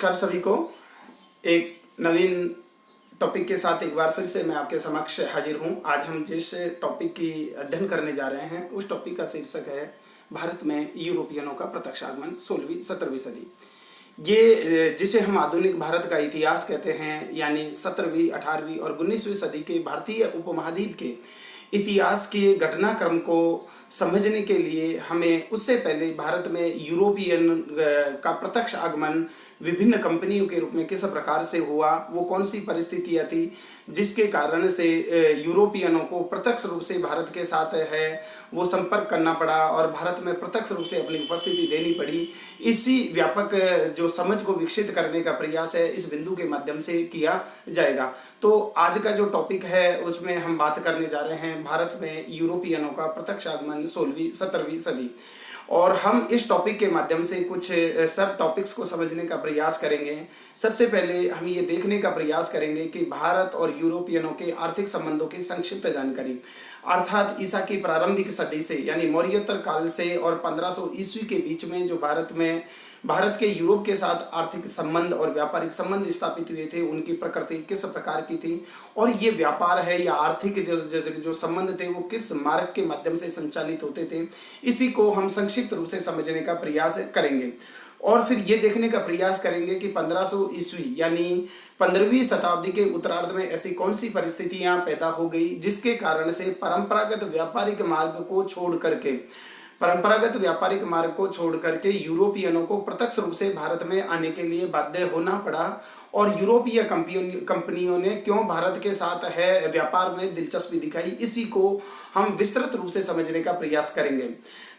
नमस्कार सभी को। एक नवीन टॉपिक के साथ एक बार फिर से मैं आपके समक्ष हाजिर हूं। आज हम जिस टॉपिक की अध्ययन करने जा रहे हैं उस टॉपिक का शीर्षक है भारत में यूरोपियनों का प्रत्यक्ष आगमन 16वीं 17वीं सदी। ये जिसे हम आधुनिक भारत का इतिहास कहते हैं, यानी 17वीं 18वीं और 19वीं सदी के भारतीय उपमहाद्वीप के इतिहास के घटनाक्रम को समझने के लिए हमें उससे पहले भारत में यूरोपियन का प्रत्यक्ष आगमन विभिन्न कंपनियों के रूप में किस प्रकार से हुआ, वो कौन सी परिस्थितियाँ थी जिसके कारण से यूरोपियनों को प्रत्यक्ष रूप से भारत के साथ वो संपर्क करना पड़ा और भारत में प्रत्यक्ष रूप से अपनी उपस्थिति देनी पड़ी। इसी व्यापक जो समझ को विकसित करने का प्रयास है इस बिंदु के माध्यम से किया जाएगा। तो आज का जो टॉपिक है उसमें हम बात करने जा रहे हैं भारत में यूरोपियनों का प्रत्यक्ष आगमन 16वीं 17वीं सदी, और हम इस टॉपिक के माध्यम से कुछ सब टॉपिक्स को समझने का प्रयास करेंगे। सबसे पहले हम ये देखने का प्रयास करेंगे कि भारत और यूरोपियनों के आर्थिक संबंधों की संक्षिप्त जानकारी, अर्थात ईसा की प्रारंभिक सदी से यानी मौर्योत्तर काल से और 1500 ईस्वी के बीच में जो भारत के यूरोप के साथ आर्थिक संबंध और व्यापारिक संबंध स्थापित हुए थे, उनकी प्रकृति किस प्रकार की थी और ये व्यापार है या आर्थिक जो संबंध थे वो किस मार्ग के माध्यम से संचालित होते थे, इसी को हम संक्षिप्त रूप से समझने का प्रयास करेंगे। और फिर ये देखने का प्रयास करेंगे कि 1500 ईस्वी यानी 15वीं शताब्दी के उत्तरार्ध में ऐसी कौन सी परिस्थितियां पैदा हो गई जिसके कारण से परंपरागत व्यापारिक मार्ग को छोड़ करके यूरोपियनों को प्रत्यक्ष रूप से भारत में आने के लिए बाध्य होना पड़ा, और यूरोपीय कंपनियों ने क्यों भारत के साथ व्यापार में दिलचस्पी दिखाई, इसी को हम विस्तृत रूप से समझने का प्रयास करेंगे।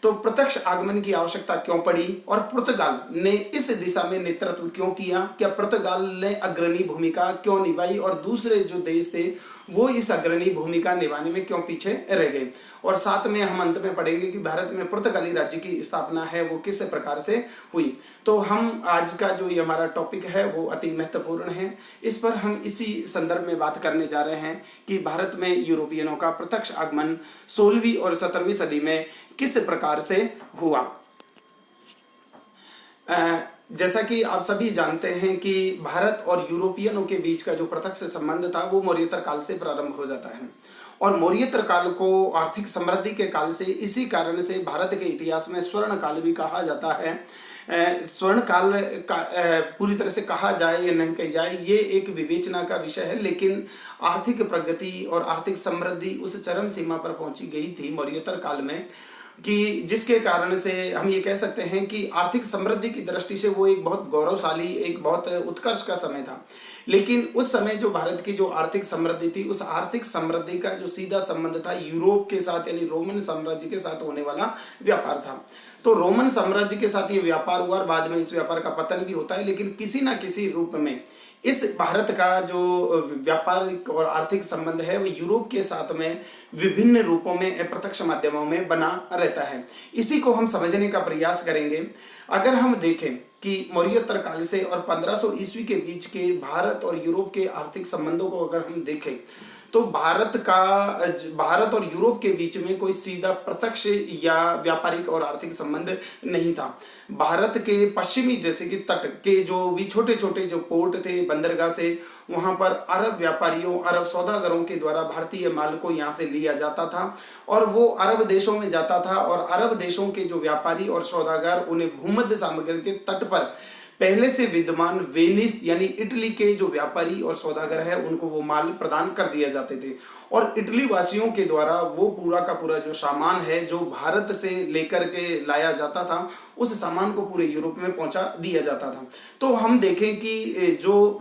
तो प्रत्यक्ष आगमन की आवश्यकता क्यों पड़ी और पुर्तगाल ने इस दिशा में नेतृत्व क्यों किया, क्या पुर्तगाल ने अग्रणी भूमिका क्यों निभाई और दूसरे जो देश थे वो इस अग्रणी भूमिका निभाने में क्यों पीछे रह गए, और साथ में हम अंत में पढ़ेंगे कि भारत में पुर्तगाली राज्य की स्थापना है वो किस प्रकार से हुई। तो हम आज का जो ये हमारा टॉपिक है वो अति महत्वपूर्ण है। इस पर हम इसी संदर्भ में बात करने जा रहे हैं कि भारत में यूरोपियनों का प्रत्यक्ष आगमन 16वीं और 17वीं सदी में किस प्रकार से हुआ। जैसा कि आप सभी जानते हैं कि भारत और यूरोपियनों के बीच का जो प्रत्यक्ष संबंध था वो मौर्योत्तर काल से प्रारंभ हो जाता है, और मौर्योत्तर काल को आर्थिक समृद्धि के काल से, इसी कारण से भारत के इतिहास में स्वर्ण काल भी कहा जाता है। स्वर्ण काल का पूरी तरह से कहा जाए या नहीं कही जाए ये एक विवेचना का विषय है, लेकिन आर्थिक प्रगति और आर्थिक समृद्धि उस चरम सीमा पर पहुंची गई थी मौर्योत्तर काल में कि जिसके कारण से हम ये कह सकते हैं कि आर्थिक समृद्धि की दृष्टि से वो एक बहुत गौरवशाली, एक बहुत उत्कर्ष का समय था। लेकिन उस समय जो भारत की जो आर्थिक समृद्धि थी, उस आर्थिक समृद्धि का जो सीधा संबंध था यूरोप के साथ यानी रोमन साम्राज्य के साथ होने वाला व्यापार था। तो रोमन साम्राज्य के साथ ये व्यापार हुआ और बाद में इस व्यापार का पतन भी होता है, लेकिन किसी ना किसी रूप में इस भारत का जो व्यापारिक और आर्थिक संबंध है वो यूरोप के साथ में विभिन्न रूपों में, अप्रत्यक्ष माध्यमों में बना रहता है। इसी को हम समझने का प्रयास करेंगे। अगर हम देखें कि मौर्योत्तर काल से और 1500 ईस्वी के बीच के भारत और यूरोप के आर्थिक संबंधों को अगर हम देखें तो भारत और यूरोप के बीच में कोई सीधा प्रत्यक्ष या व्यापारिक और आर्थिक संबंध नहीं था। भारत के पश्चिमी जैसे कि तट के जो भी छोटे छोटे जो पोर्ट थे, बंदरगाह से, वहां पर अरब व्यापारियों, अरब सौदागरों के द्वारा भारतीय माल को यहाँ से लिया जाता था और वो अरब देशों में जाता था, और अरब देशों के जो व्यापारी और सौदागर उन्हें भूमध्य सागर के तट पर पहले से विद्यमान वेनिस यानी इटली के जो व्यापारी और सौदागर है उनको वो माल प्रदान कर दिए जाते थे, और इटली वासियों के द्वारा वो पूरा का पूरा जो सामान है जो भारत से लेकर के लाया जाता था उस सामान को पूरे यूरोप में पहुंचा दिया जाता था। तो हम देखें कि जो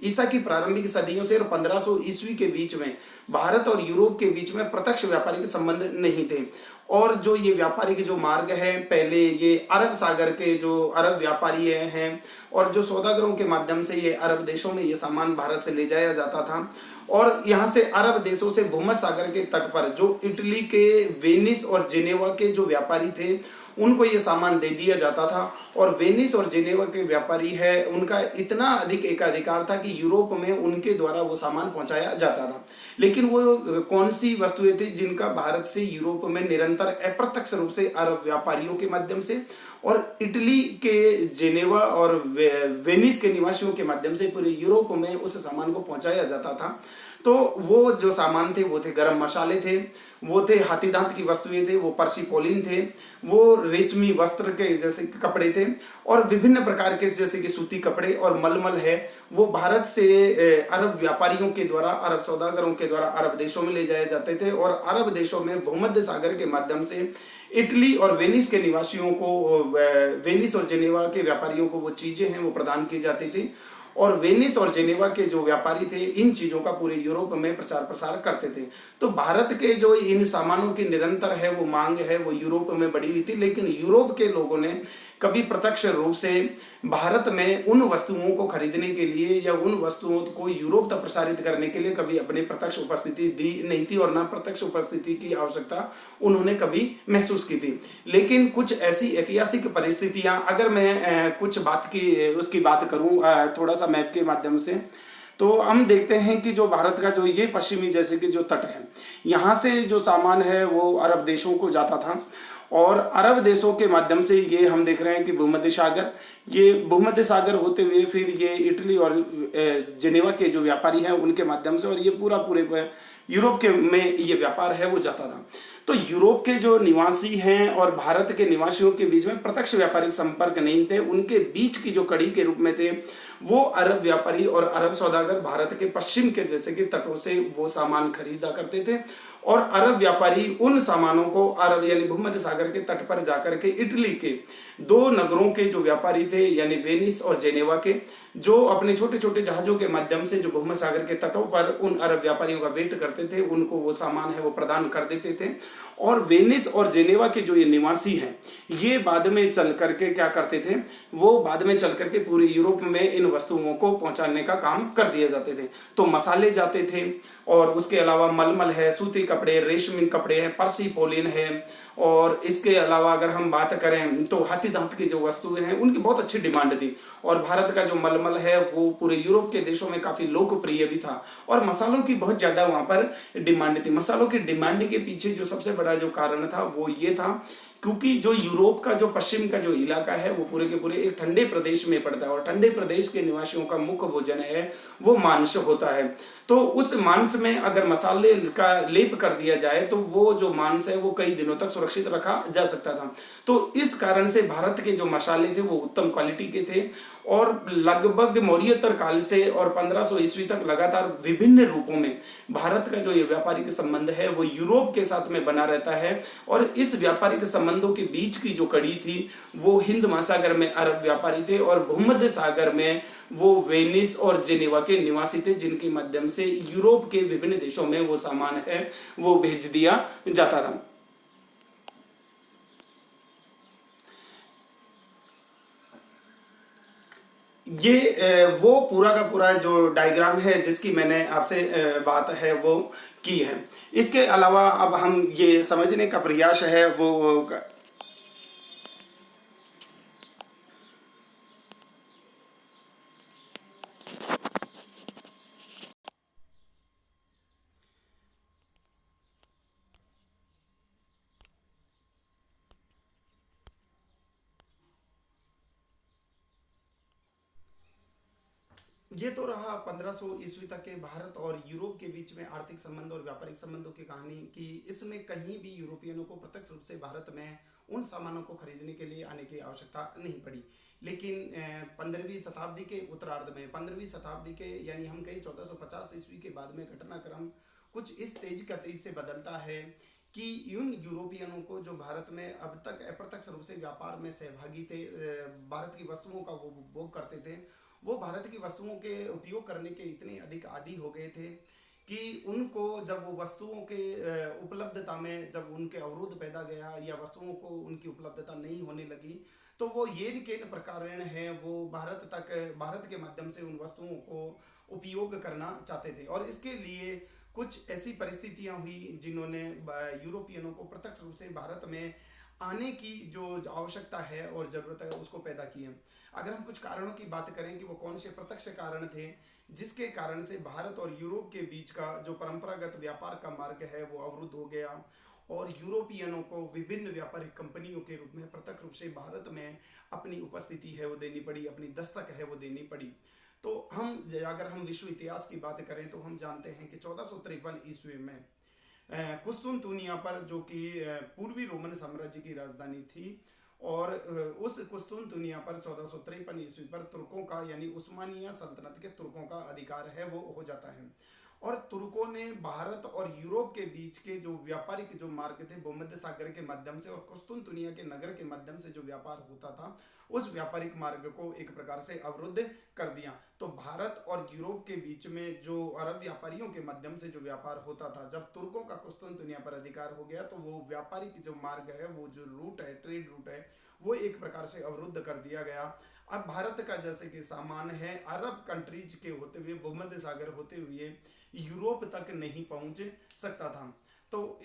ईसा की प्रारंभिक सदियों से और 1500 ईस्वी के बीच में भारत और यूरोप के बीच में प्रत्यक्ष व्यापारिक संबंध नहीं थे, और जो ये व्यापारिक जो मार्ग है पहले ये अरब सागर के जो अरब व्यापारी हैं और जो सौदागरों के माध्यम से ये अरब देशों में ये सामान भारत से ले जाया जाता था, और यहाँ से अरब देशों से भूमध्य सागर के तट पर जो इटली के वेनिस और जिनेवा के जो व्यापारी थे उनको ये सामान दे दिया जाता था, और वेनिस और जिनेवा के व्यापारी है उनका इतना अधिक एकाधिकार था कि यूरोप में उनके द्वारा वो सामान पहुंचाया जाता था। लेकिन वो कौन सी वस्तुएं थी जिनका भारत से यूरोप में निरंतर अप्रत्यक्ष रूप से अरब व्यापारियों के माध्यम से और इटली के जेनेवा और वेनिस के निवासियों के माध्यम से पूरे यूरोप में उस सामान को पहुंचाया जाता था। तो वो जो सामान थे वो थे गरम मसाले थे, वो थे हाथी दांत की वस्तुएं थे, वो पर्सिपोलिन थे, वो रेशमी वस्त्र के जैसे कपड़े थे, और विभिन्न प्रकार के जैसे कि सूती कपड़े और मलमल है वो भारत से अरब व्यापारियों के द्वारा, अरब सौदागरों के द्वारा अरब देशों में ले जाए जाते थे, और अरब देशों में भूमध्य सागर के माध्यम से इटली और वेनिस के निवासियों को, वेनिस और जेनेवा के व्यापारियों को वो चीजें हैं वो प्रदान की जाती थी। और वेनिस और जेनेवा के जो व्यापारी थे इन चीजों का पूरे यूरोप में प्रचार प्रसार करते थे। तो भारत के जो इन सामानों की निरंतर है वो मांग है वो यूरोप में बढ़ी हुई थी, लेकिन यूरोप के लोगों ने कभी प्रत्यक्ष रूप से भारत में उन वस्तुओं को खरीदने के लिए या उन वस्तुओं को यूरोप तक प्रसारित करने के लिए कभी अपनी प्रत्यक्ष उपस्थिति दी नहीं थी, और ना प्रत्यक्ष उपस्थिति की आवश्यकता उन्होंने कभी महसूस की थी। लेकिन कुछ ऐसी ऐतिहासिक परिस्थितियां, अगर मैं कुछ बात की उसकी बात करूं थोड़ा सा मैप के माध्यम से, तो हम देखते हैं कि जो भारत का जो ये पश्चिमी जैसे कि जो तट है, यहाँ से जो सामान है वो अरब देशों को जाता था, और अरब देशों के माध्यम से ये हम देख रहे हैं कि भूमध्य सागर, ये भूमध्य सागर होते हुए फिर ये इटली और जेनेवा के जो व्यापारी हैं उनके माध्यम से, और ये पूरे यूरोप के में ये व्यापार है वो जाता था। तो यूरोप के जो निवासी हैं और भारत के निवासियों के बीच में प्रत्यक्ष व्यापारिक संपर्क नहीं थे, उनके बीच की जो कड़ी के रूप में थे वो अरब व्यापारी और अरब सौदागर भारत के पश्चिम के जैसे कि तटों से वो सामान खरीदा करते थे, और अरब व्यापारी उन सामानों को अरब यानी भूमध्य सागर के तट पर जाकर के इटली के दो नगरों के जो व्यापारी थे यानी वेनिस और जेनेवा के, जो अपने छोटे छोटे जहाजों के माध्यम से जो भूमध्य सागर के तटों पर उन अरब व्यापारियों का वेट करते थे, उनको वो सामान है वो प्रदान कर देते थे। और वेनिस और जेनेवा के जो ये निवासी हैं ये बाद में चल करके क्या करते थे, वो बाद में चल करके पूरे यूरोप में इन वस्तुओं को पहुंचाने का काम कर दिए जाते थे। तो मसाले जाते थे, और उसके अलावा मलमल है, सूती कपड़े, रेशमी कपड़े हैं, पर्सिपोलिन है, और इसके अलावा अगर हम बात करें तो हाथी दांत की जो वस्तुएं हैं उनकी बहुत अच्छी डिमांड थी, और भारत का जो मलमल है वो पूरे यूरोप के देशों में काफी लोकप्रिय भी था, और मसालों की बहुत ज्यादा वहां पर डिमांड थी। मसालों की डिमांड के पीछे जो सबसे बड़ा जो कारण था वो ये था क्योंकि जो यूरोप का जो पश्चिम का जो इलाका है वो पूरे के पूरे एक ठंडे प्रदेश में पड़ता है, और ठंडे प्रदेश के निवासियों का मुख्य भोजन है वो मांस होता है। तो उस मांस में अगर मसाले का लेप कर दिया जाए तो वो जो मांस है वो कई दिनों तक सुरक्षित रखा जा सकता था। तो इस कारण से भारत के जो मसाले थे वो उत्तम क्वालिटी के थे, और लगभग मौर्योत्तर काल से और 1500 ईस्वी तक लगातार विभिन्न रूपों में भारत का जो ये व्यापारिक संबंध है वो यूरोप के साथ में बना रहता है। और इस व्यापारिक संबंधों के बीच की जो कड़ी थी वो हिंद महासागर में अरब व्यापारी थे, और भूमध्य सागर में वो वेनिस और जेनेवा के निवासी थे, जिनके माध्यम से यूरोप के विभिन्न देशों में वो सामान है वो भेज दिया जाता था। ये वो पूरा का पूरा जो डायग्राम है जिसकी मैंने आपसे बात है वो की है। इसके अलावा अब हम ये समझने का प्रयास है वो ये तो रहा 1500 ईस्वी तक के भारत और यूरोप के बीच में आर्थिक संबंध और व्यापारिक संबंधों की कहानी कि इसमें कहीं भी यूरोपियनों को प्रत्यक्ष रूप से भारत में उन सामानों को खरीदने के लिए आने की आवश्यकता नहीं पड़ी। लेकिन 15वीं शताब्दी के उत्तरार्ध में, 15वीं शताब्दी के यानी हम कहीं 1450 ईस्वी के बाद में घटनाक्रम कुछ इस तेज गति से बदलता है कि उन यूरोपियनों को जो भारत में अब तक अप्रत्यक्ष रूप से व्यापार में सहभागी थे, भारत की वस्तुओं का वो उपभोग करते थे, वो भारत की वस्तुओं के उपयोग करने के इतने अधिक आदी हो गए थे कि उनको जब वो वस्तुओं के उपलब्धता में जब उनके अवरोध पैदा गया या वस्तुओं को उनकी उपलब्धता नहीं होने लगी, तो वो ये किन प्रकार है वो भारत के माध्यम से उन वस्तुओं को उपयोग करना चाहते थे। और इसके लिए कुछ ऐसी परिस्थितियां हुई जिन्होंने यूरोपियनों को प्रत्यक्ष रूप से भारत में आने की जो आवश्यकता है और जरूरत है उसको पैदा की है। अगर हम कुछ कारणों की बात करें कि वो कौन से प्रत्यक्ष कारण थे जिसके कारण से भारत और यूरोप के बीच का जो परंपरागत व्यापार का मार्ग है वो अवरुद्ध हो गया, और यूरोपियनों को विभिन्न व्यापारिक कंपनियों के रूप में प्रत्यक्ष रूप से भारत में अपनी उपस्थिति है वो देनी पड़ी, अपनी दस्तक है वो देनी पड़ी। तो अगर हम विश्व इतिहास की बात करें तो हम जानते हैं कि 1453 ईस्वी में कुस्तुनतुनिया पर, जो कि पूर्वी रोमन साम्राज्य की राजधानी थी, और उस कुस्तुनतुनिया पर 1453 ईस्वी पर तुर्कों का यानी उस्मानिया सल्तनत के तुर्कों का अधिकार है वो हो जाता है। और तुर्कों ने भारत और यूरोप के बीच के जो व्यापारिक जो मार्ग थे भूमध्य सागर के माध्यम से और कुस्तुनतुनिया के नगर के माध्यम से जो व्यापार होता था, उस व्यापारिक मार्ग को एक प्रकार से अवरुद्ध कर दिया। तो भारत और यूरोप के बीच में जो अरब व्यापारियों के माध्यम से जो व्यापार होता था, जब तुर्कों का कुस्तुनतुनिया पर अधिकार हो गया तो वो व्यापारिक जो मार्ग है, वो जो रूट है, ट्रेड रूट है, वो एक प्रकार से अवरुद्ध कर दिया गया। अब भारत का जैसे कि सामान है अरब कंट्रीज के होते हुए, भूमध्य सागर होते हुए यूरोप तक नहीं पहुंच सकता था। तो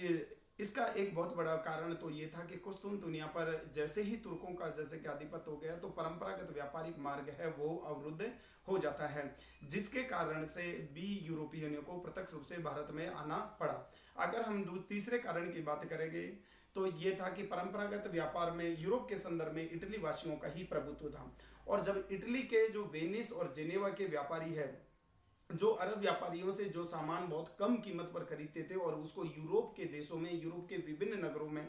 इसका एक बहुत बड़ा कारण तो ये था कि कुस्तुनतुनिया पर जैसे ही तुर्कों का जैसे कि आधिपत्य हो गया तो परंपरागत व्यापारिक मार्ग है वो अवरुद्ध हो जाता है, जिसके कारण से भी यूरोपियनों को प्रत्यक्ष रूप से भारत में आना पड़ा। अगर हम तीसरे कारण की बात करेंगे तो ये था कि परंपरागत व्यापार में यूरोप के संदर्भ में इटली वासियों का ही प्रभुत्व था। और जब इटली के जो वेनिस और जेनेवा के व्यापारी है, जो अरब व्यापारियों से जो सामान बहुत कम कीमत पर खरीदते थे और उसको यूरोप के देशों में, यूरोप के विभिन्न नगरों में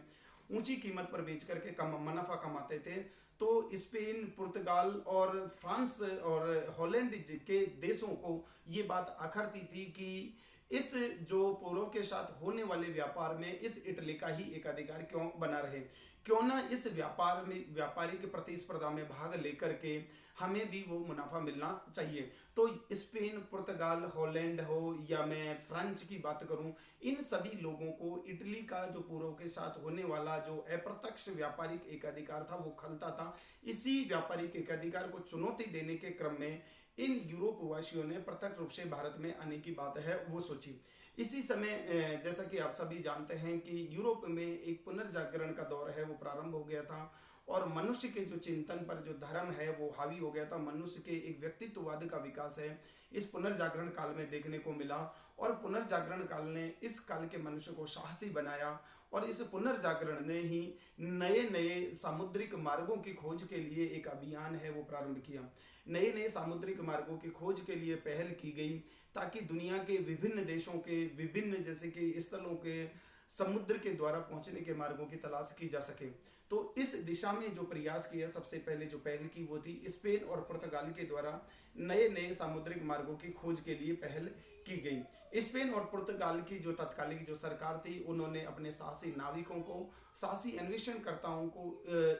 ऊंची कीमत पर बेच करके कम मुनाफा कमाते थे, तो स्पेन, पुर्तगाल और फ्रांस और हॉलैंड के देशों को ये बात अखरती थी कि इस जो पूर्व के साथ होने वाले व्यापार में इस इटली का ही एक अधिकार क्यों बना रहे, क्यों ना इस व्यापार में व्यापारिक प्रतिस्पर्धा में भाग लेकर के हमें भी वो मुनाफा मिलना चाहिए। तो स्पेन, पुर्तगाल, हॉलैंड हो या मैं फ्रांस की बात करूं, इन सभी लोगों को इटली का जो पूर्व के साथ होने वाला जो अप्रत्यक्ष व्यापारिक एक अधिकार था वो खलता था। इसी व्यापारिक एक अधिकार को चुनौती देने के क्रम में इन यूरोप वासियों ने प्रत्यक्ष रूप से भारत में आने की बात है वो सोची। इसी समय जैसा कि आप सभी जानते हैं कि यूरोप में एक पुनर्जागरण का दौर है वो प्रारंभ हो गया था और मनुष्य के जो चिंतन पर जो धर्म है वो हावी हो गया था। मनुष्य के एक व्यक्तित्ववाद का विकास है इस पुनर्जागरण काल में देखने को मिला और पुनर्जागरण काल ने इस काल के मनुष्य को साहसी बनाया और इस पुनर्जागरण ने ही नए नए सामुद्रिक मार्गों की खोज के लिए एक अभियान है वो प्रारंभ किया। नए नए सामुद्रिक मार्गों की खोज के लिए पहल की गई ताकि दुनिया के विभिन्न देशों के विभिन्न जैसे कि स्थलों के समुद्र के द्वारा पहुंचने के मार्गों की तलाश की जा सके। तो इस दिशा में जो प्रयास किया, सबसे पहले जो पहल की वो थी स्पेन और पुर्तगाल के द्वारा नए नए सामुद्रिक मार्गों की खोज के लिए पहल की गई। स्पेन और पुर्तगाल की जो तत्कालिक जो सरकार थी, उन्होंने अपने साहसी नाविकों को, साहसी अन्वेषणकर्ताओं को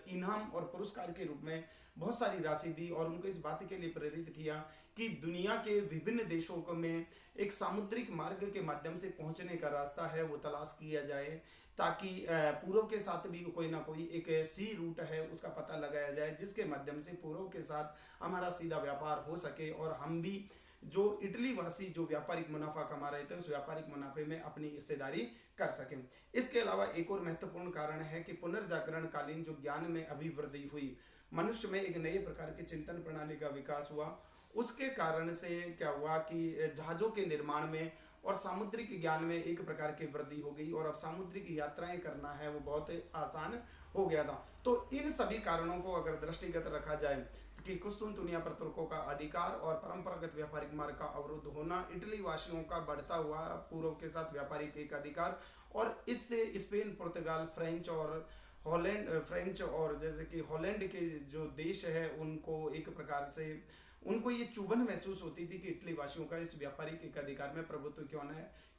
इनाम और पुरस्कार के रूप में बहुत सारी राशि दी और उनको इस बात के लिए प्रेरित किया कि दुनिया के विभिन्न देशों में एक सामुद्रिक मार्ग के माध्यम से पहुंचने का रास्ता है वो तलाश किया जाए, ताकि पूर्व के साथ भी कोई ना कोई एक सी रूट है उसका पता लगाया जाए जिसके माध्यम से पूर्व के साथ हमारा सीधा व्यापार हो सके और हम भी जो इटली वासी जो व्यापारिक मुनाफा कमा रहे थे उस व्यापारिक मुनाफे में अपनी हिस्सेदारी कर सकें। इसके अलावा एक और महत्वपूर्ण कारण है कि पुनर्जागरण कालीन जो ज्ञान में अभिवृद्धि हुई, मनुष्य में एक नए प्रकार के चिंतन प्रणाली का विकास हुआ। उसके कारण से क्या हुआ कि जहाज़ों के निर्माण में और सामुद्रिक ज्ञान में एक प्रकार की वृद्धि हो गई और अब सामुद्रिक यात्राएं करना है वो बहुत आसान हो गया था। तो इन सभी कारणों को अगर दृष्टिगत रखा जाए कि कुस्तुनतुनिया पर तुर्कों का अधिकार और परंपरागत व्यापारिक मार्ग का अवरुद्ध होना, इटली वासियों का बढ़ता हुआ पूर्व के साथ व्यापारिक एक अधिकार और इससे स्पेन, पुर्तगाल, फ्रेंच और जैसे कि हॉलैंड के जो देश है उनको एक प्रकार से उनको ये चुभन महसूस होती थी कि इटली वासियों का इस व्यापारिक एक अधिकार में प्रभुत्व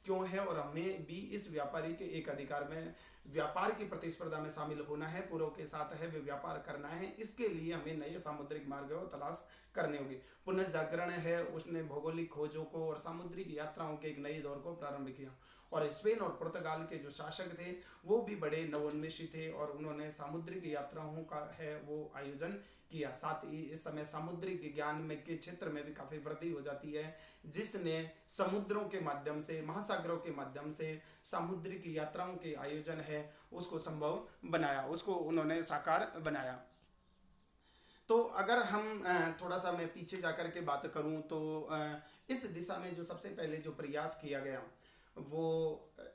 क्यों है और हमें भी इस व्यापारिक एक अधिकार में व्यापार की प्रतिस्पर्धा में शामिल होना है, पूर्व के साथ है वे व्यापार करना है, इसके लिए हमें नए सामुद्रिक मार्ग और तलाश करने होंगे। पुनर्जागरण है उसने भौगोलिक खोजों को और सामुद्रिक यात्राओं के एक नए दौर को प्रारंभ किया और स्पेन और पुर्तगाल के जो शासक थे वो भी बड़े नवोन्मेषी थे और उन्होंने सामुद्रिक यात्राओं का है वो आयोजन किया। साथ ही इस समय सामुद्रिक ज्ञान में के क्षेत्र में भी काफी वृद्धि हो जाती है, जिसने समुद्रों के माध्यम से, महासागरों के माध्यम से सामुद्रिक यात्राओं के आयोजन है उसको संभव बनाया, उसको उन्होंने साकार बनाया। तो अगर हम थोड़ा सा मैं पीछे जाकर के बात करूं तो इस दिशा में जो सबसे पहले जो प्रयास किया गया वो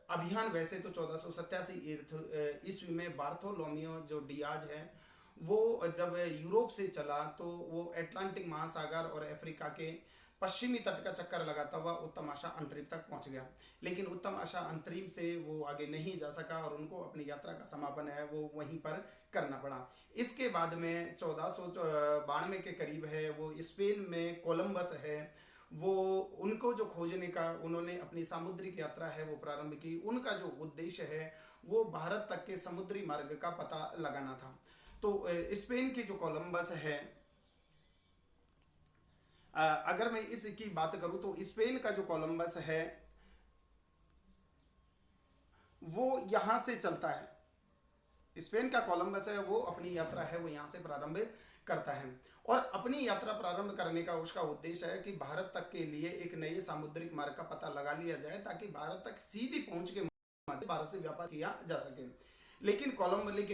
अभियान वैसे तो 1487 ईस्वी में बार्थोलोमियो जो डियाज है वो जब यूरोप से चला तो वो अटलांटिक महासागर और अफ्रीका के पश्चिमी तट का चक्कर लगाता हुआ उत्तम आशा अंतरिम तक पहुंच गया। लेकिन उत्तम आशा अंतरिम से वो आगे नहीं जा सका और उनको अपनी यात्रा का समापन है वो वहीं पर करना पड़ा। इसके बाद में 1492 के करीब है वो स्पेन में कोलंबस है वो उनको जो खोजने का उन्होंने अपनी सामुद्रिक यात्रा है वो प्रारंभ की। उनका जो उद्देश्य है वो भारत तक के समुद्री मार्ग का पता लगाना था। तो स्पेन के जो कोलंबस है, अगर मैं इसकी बात करूं तो स्पेन का जो कोलंबस है वो यहाँ से चलता है। स्पेन का कोलंबस है वो अपनी यात्रा है वो यहाँ से प्रारंभ करता है और अपनी यात्रा प्रारंभ करने का उसका उद्देश्य है कि भारत तक के लिए एक नए सामुद्रिक मार्ग का पता लगा लिया जाए ताकि भारत तक सीधी पहुंच के माध्यम भारत से व्यापार किया जा सके। लेकिन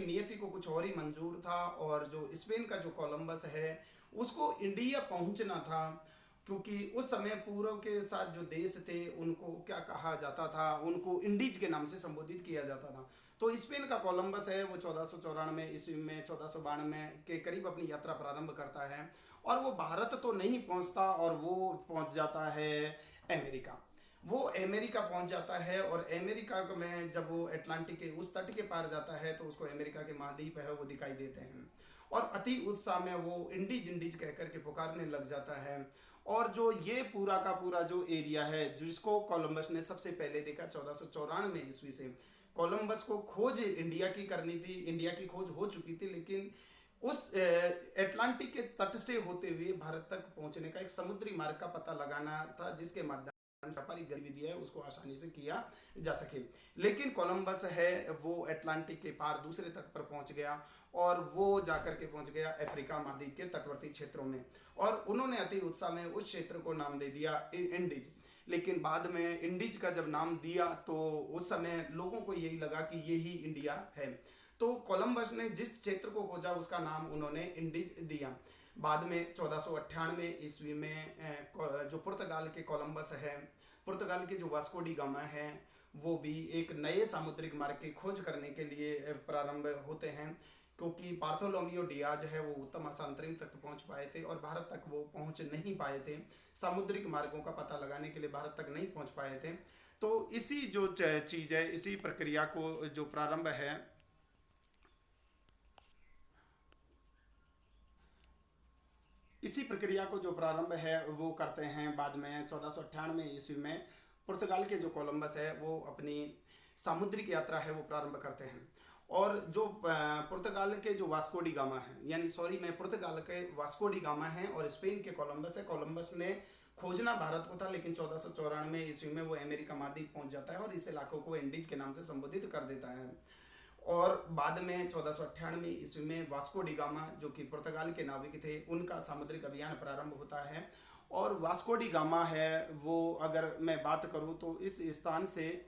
नियति को कुछ और ही मंजूर था और जो स्पेन का जो कोलंबस है उसको इंडिया पहुंचना था, क्योंकि उस समय पूर्व के साथ जो देश थे उनको क्या कहा जाता था, उनको इंडीज के नाम से संबोधित किया जाता था। तो स्पेन का कोलंबस है वो 1494 ईस्वी में 1492 के करीब अपनी यात्रा प्रारंभ करता है और वो भारत तो नहीं पहुंचता और वो पहुंच जाता है अमेरिका। वो अमेरिका पहुंच जाता है और अमेरिका में जब वो अटलांटिक के उस तट के पार जाता है तो उसको अमेरिका के महाद्वीप है वो दिखाई देते हैं और अति उत्साह में वो इंडीज इंडीज कह करके पुकारने लग जाता है। और जो ये पूरा का पूरा जो एरिया है जिसको कोलंबस ने सबसे पहले देखा 1494 ईस्वी से, कोलंबस को खोज इंडिया की करनी थी, इंडिया की खोज हो चुकी थी लेकिन उस अटलांटिक के तट से होते हुए भारत तक पहुंचने का एक समुद्री मार्ग का पता लगाना था जिसके माध्यम व्यापारिक गतिविधि है उसको आसानी से किया जा सके। लेकिन कोलंबस है वो अटलांटिक के पार दूसरे तट पर पहुंच गया और वो जाकर के पहुंच गया अफ्रीका महाद्वीप के तटवर्ती क्षेत्रों में और उन्होंने अति उत्साह में उस क्षेत्र को नाम दे दिया इंडीज। लेकिन बाद में इंडीज का जब नाम दिया तो उस समय लोगों को यही लगा कि यही इंडिया है, तो कोलंबस ने जिस क्षेत्र को खोजा उसका नाम उन्होंने इंडीज दिया। बाद में 1498 ईस्वी में जो पुर्तगाल के कोलंबस है, पुर्तगाल के जो वास्को डी गामा है वो भी एक नए सामुद्रिक मार्ग की खोज करने के लिए प्रारंभ होते हैं, क्योंकि बार्थोलोमियो डियाज है वो उत्तम आशा अंतरिम तक पहुंच पाए थे और भारत तक वो पहुंच नहीं पाए थे, सामुद्रिक मार्गों का पता लगाने के लिए भारत तक नहीं पहुंच पाए थे। तो इसी जो चीज़ है इसी प्रक्रिया को जो प्रारंभ है, इसी प्रक्रिया को जो प्रारंभ है वो करते हैं बाद में 1498 ईस्वी में पुर्तगाल के जो कोलंबस है वो अपनी सामुद्रिक यात्रा है वो प्रारंभ करते हैं। और जो पुर्तगाल के जो वास्को डी गामा है, यानी सॉरी मैं पुर्तगाल के वास्को डी गामा है और स्पेन के कोलंबस है, कोलंबस ने खोजना भारत को था लेकिन 1494 ईस्वी में वो अमेरिका महाद्वीप पहुंच जाता है और इस इलाकों को इंडीज के नाम से संबोधित कर देता है। और बाद में 1498 ईस्वी में वास्को डी गामा जो कि पुर्तगाल के नाविक थे उनका सामुद्रिक अभियान प्रारंभ होता है और वास्को डी गामा है वो अगर मैं बात करूं तो इस स्थान से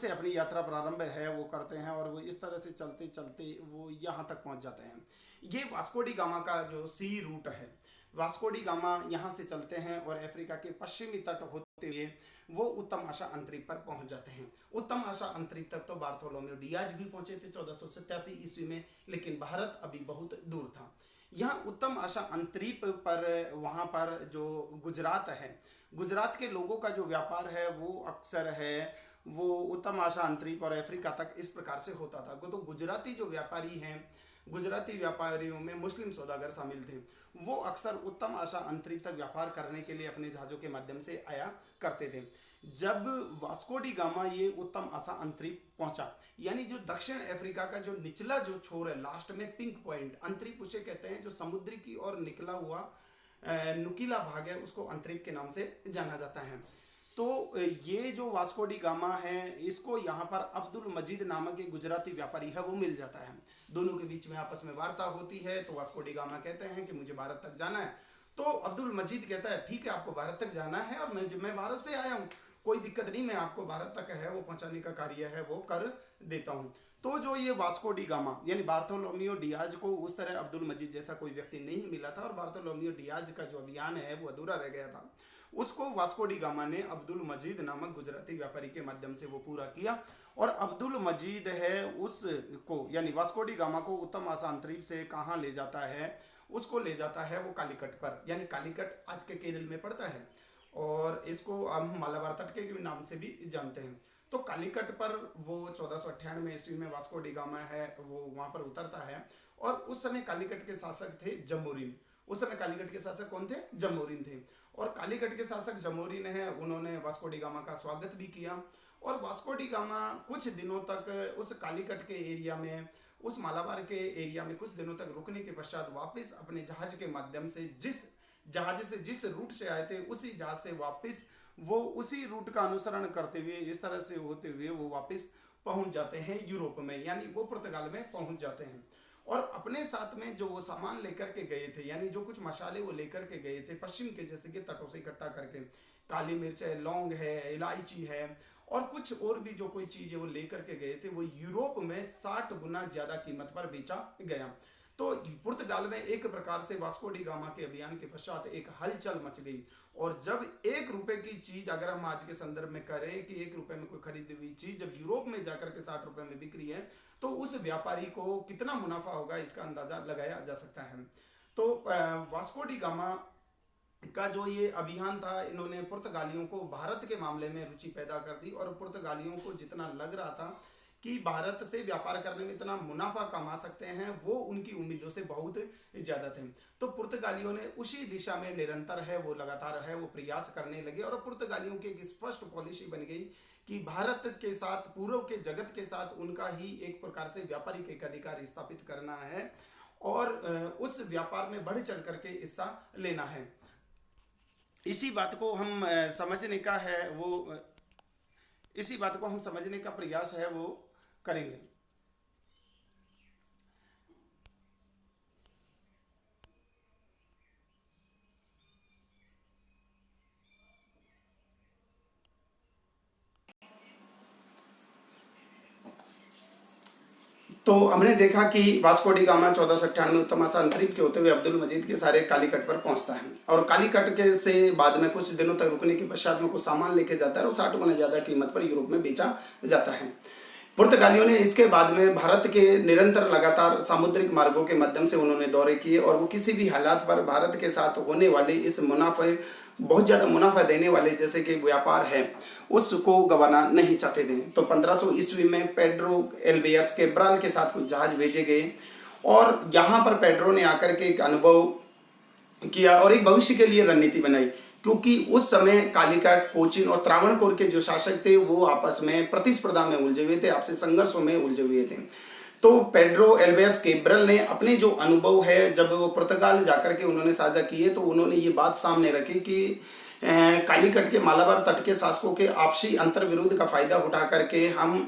अपनी यात्रा प्रारंभ है वो करते हैं और वो इस तरह से चलते चलते वो यहाँ तक पहुँच जाते हैं। ये वास्को डी गामा का जो सी रूट है, वास्को डी गामा यहाँ से चलते हैं और अफ्रीका के पश्चिमी तट होते हुए वो उत्तम आशा अंतरिक्ष पर पहुंच जाते हैं। उत्तम आशा अंतरिक्ष तक तो बार्थोलोमेव डियाज भी पहुंचे थे 1487 ईस्वी में, लेकिन भारत अभी बहुत दूर था। यहाँ उत्तम आशा अंतरिक्ष पर वहाँ पर जो गुजरात है, गुजरात के लोगों का जो व्यापार है वो अक्सर है वो उत्तम आशा अंतरिक्ष और अफ्रीका तक इस प्रकार से होता था। तो गुजराती जो व्यापारी हैं, गुजराती व्यापारियों में मुस्लिम सौदागर शामिल थे, वो अक्सर उत्तम आशा अंतरिक्ष तक व्यापार करने के लिए अपने जहाज़ों के माध्यम से आया करते थे। जब वास्को डी गामा ये उत्तम आशा अंतरिक्ष पहुंचा, यानी जो दक्षिण अफ्रीका का जो निचला जो छोर है लास्ट में पिंक पॉइंट अंतरिक्ष उसे कहते हैं, जो समुद्र की ओर निकला हुआ नुकीला भाग है उसको अंतरिक्ष के नाम से जाना जाता है। तो ये जो वास्को डी गामा है इसको यहाँ पर अब्दुल मजीद नामक एक गुजराती व्यापारी है वो मिल जाता है। दोनों के बीच में आपस में वार्ता होती है तो वास्को डी गामा कहते हैं कि मुझे भारत तक जाना है, तो अब्दुल मजीद कहता है ठीक है आपको भारत तक जाना है और मैं भारत से आया हूँ, कोई दिक्कत नहीं, मैं आपको भारत तक है वो पहुंचाने का कार्य है वो कर देता हूँ। तो जो ये वास्को डी गामा यानी बार्थोलोमियो डियाज को उस तरह अब्दुल मजीद जैसा कोई व्यक्ति नहीं मिला था और बार्थोलोमियो डियाज का जो अभियान है वो अधूरा रह गया था। उसको वास्को डी गामा ने अब्दुल मजीद नामक गुजराती व्यापारी के माध्यम से वो पूरा किया। और अब्दुल मजीद है उसको, यानी वास्को डी गामा को उत्तम आसान द्वीप से कहाँ ले जाता है, उसको ले जाता है वो कालीकट पर, यानी कालीकट आज के केरल में पड़ता है और इसको हम मालाबार तट के नाम से भी जानते हैं। तो कालीकट पर वो 1498 ईस्वी में वास्को डी गामा है वो वहां पर उतरता है। और उस समय कालीकट के शासक थे जमोरिन। उस समय कालीकट के शासक कौन थे? जमोरिन थे। और कालीकट के शासक जमोरिन है, उन्होंने वास्को डी गामा का स्वागत भी किया। और वास्को डी गामा कुछ दिनों तक उस कालीकट के एरिया में, उस मालाबार के एरिया में कुछ दिनों तक रुकने के पश्चात वापस अपने जहाज के माध्यम से जिस रूट से आए थे उसी जहाज से वापस वो उसी रूट का अनुसरण करते हुए, इस तरह से होते हुए वो वापस पहुंच जाते हैं यूरोप में, यानी वो पुर्तगाल में पहुंच जाते हैं। और अपने साथ में जो वो सामान लेकर के गए थे, यानी जो कुछ मसाले वो लेकर के गए थे पश्चिम के, जैसे कि तटों से इकट्ठा करके काली मिर्च है, लौंग है, इलायची है और कुछ और भी जो कोई चीज़ है वो लेकर के गए थे, वो यूरोप में 60 गुना ज़्यादा कीमत पर बेचा गया। तो पुर्तगाल में एक प्रकार से वास्को डी गामा के अभियान के पश्चात एक हलचल मच गई। और जब 1 रुपए की चीज, अगर हम आज के संदर्भ में करें कि 1 रुपए में कोई खरीदी हुई चीज जब यूरोप में जाकर के 60 रुपए में बिक रही है, तो उस व्यापारी को कितना मुनाफा होगा इसका अंदाजा लगाया जा सकता है। तो वास्को डी गामा का जो ये अभियान था, इन्होंने पुर्तगालियों को भारत के मामले में रुचि पैदा कर दी। और पुर्तगालियों को जितना लग रहा था कि भारत से व्यापार करने में इतना मुनाफा कमा सकते हैं, वो उनकी उम्मीदों से बहुत ज़्यादा थे। तो पुर्तगालियों ने उसी दिशा में निरंतर है वो लगातार है वो प्रयास करने लगे। और पुर्तगालियों की एक स्पष्ट पॉलिसी बन गई कि भारत के साथ, पूर्व के जगत के साथ उनका ही एक प्रकार से व्यापारिक एक अधिकार स्थापित करना है और उस व्यापार में बढ़ चढ़ करके हिस्सा लेना है। इसी बात को हम समझने का है वो इसी बात को हम समझने का प्रयास है वो करेंगे। तो हमने देखा कि वास्को डी गामा 1498 उत्तम आसान द्वीप के होते हुए अब्दुल मजीद के सारे कालीकट पर पहुंचता है। और कालीकट के से बाद में कुछ दिनों तक रुकने के पश्चात में कुछ सामान लेके जाता है और 60 गुना ज्यादा कीमत पर यूरोप में बेचा जाता है। पुर्तगालियों ने इसके बाद में भारत के निरंतर लगातार सामुद्रिक मार्गों के माध्यम से उन्होंने दौरे किए और वो किसी भी हालात पर भारत के साथ होने वाले इस मुनाफे, बहुत ज़्यादा मुनाफा देने वाले जैसे कि व्यापार है, उसको गंवाना नहीं चाहते थे। तो 1500 ईस्वी में पेड्रो एल्बियर्स के ब्राल के साथ कुछ जहाज भेजे गए और यहाँ पर पेड्रो ने आकर के एक अनुभव किया और एक भविष्य के लिए रणनीति बनाई। क्योंकि उस समय कालीकट, कोचिन और त्रावणकोर के जो शासक थे वो आपस में प्रतिस्पर्धा में उलझे हुए थे, आपसे संघर्षों में उलझे हुए थे। तो पेड्रो एल्बियर्स केब्रल ने अपने जो अनुभव है जब वो पुर्तगाल जाकर के उन्होंने साझा किए, तो उन्होंने ये बात सामने रखी कि कालीकट के मालाबार तट के शासकों के आपसी अंतर विरोध का फायदा उठा करके हम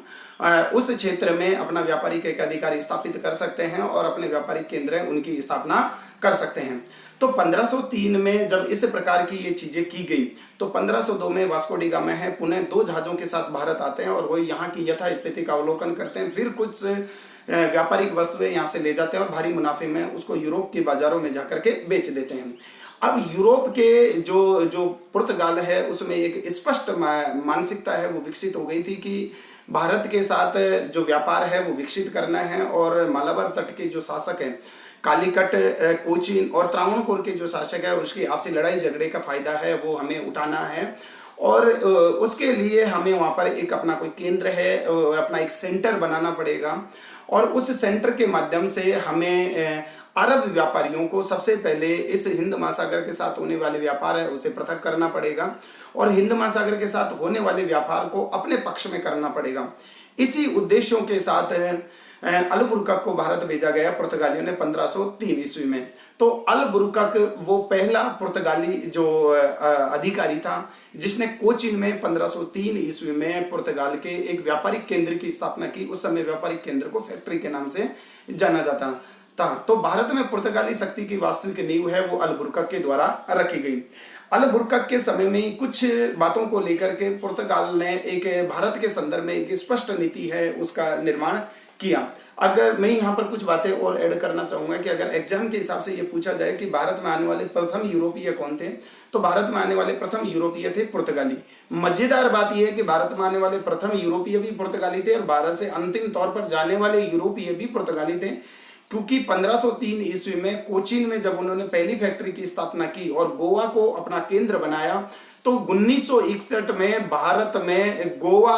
उस क्षेत्र में अपना व्यापारिक एक अधिकार स्थापित कर सकते हैं और अपने व्यापारिक केंद्र उनकी स्थापना कर सकते हैं। तो 1503 में जब इस प्रकार की ये चीजें की गई तो 1502 में वास्को डी गामा है पुनः 2 जहाजों के साथ भारत आते हैं और वो यहाँ की यथा स्थिति का अवलोकन करते हैं, फिर कुछ व्यापारिक वस्तुएं यहाँ से ले जाते हैं और भारी मुनाफे में उसको यूरोप के बाजारों में जाकर के बेच देते हैं। अब यूरोप के जो पुर्तगाल है उसमें एक स्पष्ट मानसिकता है वो विकसित हो गई थी कि भारत के साथ जो व्यापार है वो विकसित करना है और मालाबार तट के जो शासक हैं, कालीकट, कोचीन और त्रावणकोर के जो शासक है उसकी आपसी लड़ाई झगड़े का फायदा है वो हमें उठाना है और उसके लिए हमें वहाँ पर एक अपना कोई केंद्र है, अपना एक सेंटर बनाना पड़ेगा और उस सेंटर के माध्यम से हमें अरब व्यापारियों को सबसे पहले इस हिंद महासागर के साथ होने वाले व्यापार है उसे पृथक करना पड़ेगा और हिंद महासागर के साथ होने वाले व्यापार को अपने पक्ष में करना पड़ेगा। इसी उद्देश्यों के साथ अलबुर्कक को भारत भेजा गया पुर्तगालियों ने 1503 ईस्वी में। तो अलबुर्कक वो पहला पुर्तगाली जो अधिकारी था जिसने कोचीन में 1503 ईस्वी में पुर्तगाल के एक व्यापारिक केंद्र की स्थापना की। उस समय व्यापारिक केंद्र को फैक्ट्री के नाम से जाना जाता था। तो भारत में पुर्तगाली शक्ति की वास्तविक नींव है वो अलबुर्कक के द्वारा रखी गई। अलबुर्कक के समय में कुछ बातों को लेकर के पुर्तगाल ने एक भारत के संदर्भ में एक स्पष्ट नीति है उसका निर्माण किया। अगर मैं यहाँ पर कुछ बातें और ऐड करना चाहूँगा कि अगर एग्जाम के हिसाब से ये पूछा जाए कि भारत में आने वाले प्रथम यूरोपीय कौन थे, तो भारत में आने वाले प्रथम यूरोपीय थे पुर्तगाली। मजेदार बात यह है कि भारत में आने वाले प्रथम यूरोपीय भी पुर्तगाली थे और भारत से अंतिम तौर पर जाने वाले यूरोपीय भी पुर्तगाली थे, क्योंकि 1503 ईस्वी में कोचीन में जब उन्होंने पहली फैक्ट्री की स्थापना की और गोवा को अपना केंद्र बनाया, तो 1961 में भारत में गोवा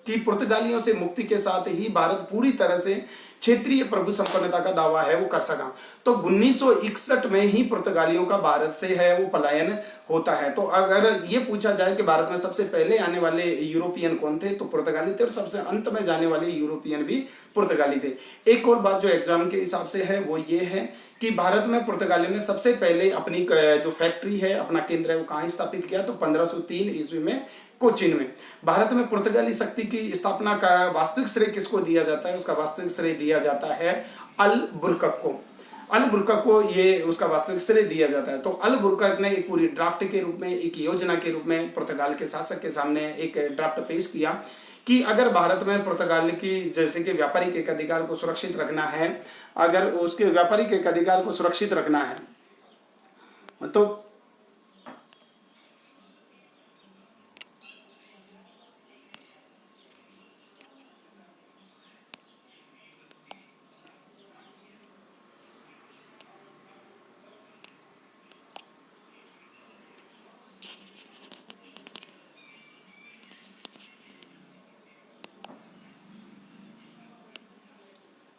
की पुर्तगालियों से मुक्ति के साथ ही भारत पूरी तरह से क्षेत्रीय प्रभु संपन्नता का दावा है वो कर सका। तो 1961 में ही पुर्तगालियों का भारत से है वो पलायन होता है। तो अगर ये पूछा जाए कि भारत में सबसे पहले आने वाले यूरोपियन कौन थे, तो पुर्तगाली थे, और सबसे अंत में जाने वाले यूरोपियन भी पुर्तगाली थे। एक और बात जो एग्जाम के हिसाब से है वो ये है कि भारत में पुर्तगालियों ने सबसे पहले अपनी जो फैक्ट्री है, अपना केंद्र है, वो कहाँ स्थापित किया, तो 1503 ईस्वी में कोचीन में। भारत में पुर्तगाली शक्ति की स्थापना का वास्तविक श्रेय किसको दिया जाता है? उसका वास्तविक श्रेय दिया जाता है अल बुरकक को। अल बुरकक को ये उसका वास्तविक श्रेय दिया जाता है। तो अल बुरकक ने एक पूरी ड्राफ्ट के रूप में, एक योजना के रूप में पुर्तगाल के शासक के सामने एक ड्राफ्ट पेश किया कि अगर भारत में पुर्तगाल की जैसे कि व्यापारिक एक अधिकार को सुरक्षित रखना है, अगर उसके व्यापारिक एक अधिकार को सुरक्षित रखना है, तो